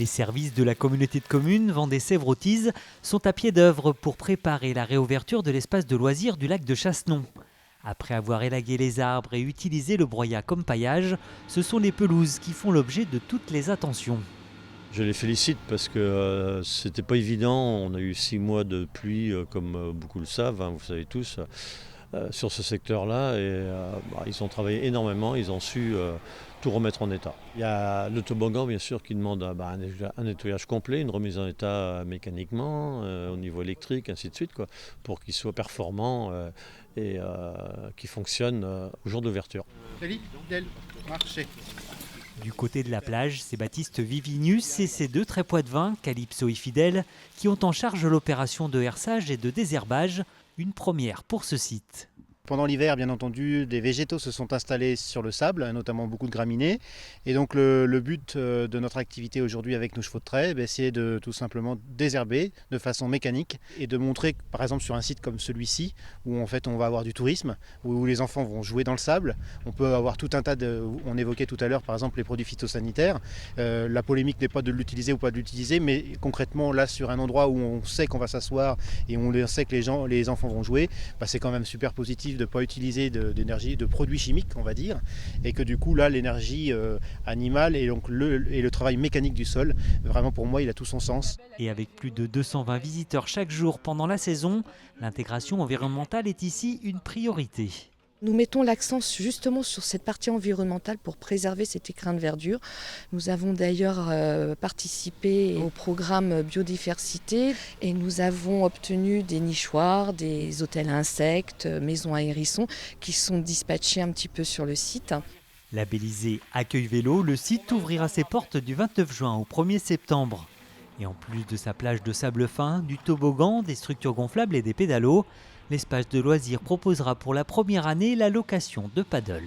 Les services de la communauté de communes Vendée-Sèvres-Autise sont à pied d'œuvre pour préparer la réouverture de l'espace de loisirs du lac de Chassenon. Après avoir élagué les arbres et utilisé le broyat comme paillage, ce sont les pelouses qui font l'objet de toutes les attentions. Je les félicite parce que c'était pas évident. On a eu 6 mois de pluie, comme beaucoup le savent, hein, vous savez tous, sur ce secteur-là. Et ils ont travaillé énormément, ils ont su tout remettre en état. Il y a le toboggan, bien sûr, qui demande un nettoyage complet, une remise en état mécaniquement, au niveau électrique, ainsi de suite, quoi, pour qu'il soit performant et qu'il fonctionne au jour d'ouverture. Félix, Del, marchez. Du côté de la plage, c'est Baptiste Vivinius et ses deux trépois de vin, Calypso et Fidèle, qui ont en charge l'opération de herçage et de désherbage, une première pour ce site. Pendant l'hiver, bien entendu, des végétaux se sont installés sur le sable, notamment beaucoup de graminées. Et donc le but de notre activité aujourd'hui avec nos chevaux de trait, c'est de tout simplement désherber de façon mécanique et de montrer, par exemple sur un site comme celui-ci, où en fait on va avoir du tourisme, où les enfants vont jouer dans le sable. On peut avoir tout un tas de... On évoquait tout à l'heure par exemple les produits phytosanitaires. La polémique n'est pas de l'utiliser ou pas de l'utiliser, mais concrètement là sur un endroit où on sait qu'on va s'asseoir et on sait que les enfants vont jouer, c'est quand même super positif de ne pas utiliser d'énergie, de produits chimiques, on va dire, et que du coup là l'énergie animale et donc le travail mécanique du sol, vraiment pour moi il a tout son sens. Et avec plus de 220 visiteurs chaque jour pendant la saison, l'intégration environnementale est ici une priorité. Nous mettons l'accent justement sur cette partie environnementale pour préserver cet écrin de verdure. Nous avons d'ailleurs participé au programme biodiversité et nous avons obtenu des nichoirs, des hôtels à insectes, maisons à hérissons qui sont dispatchés un petit peu sur le site. Labellisé Accueil Vélo, le site ouvrira ses portes du 29 juin au 1er septembre. Et en plus de sa plage de sable fin, du toboggan, des structures gonflables et des pédalos, l'espace de loisirs proposera pour la première année la location de paddle.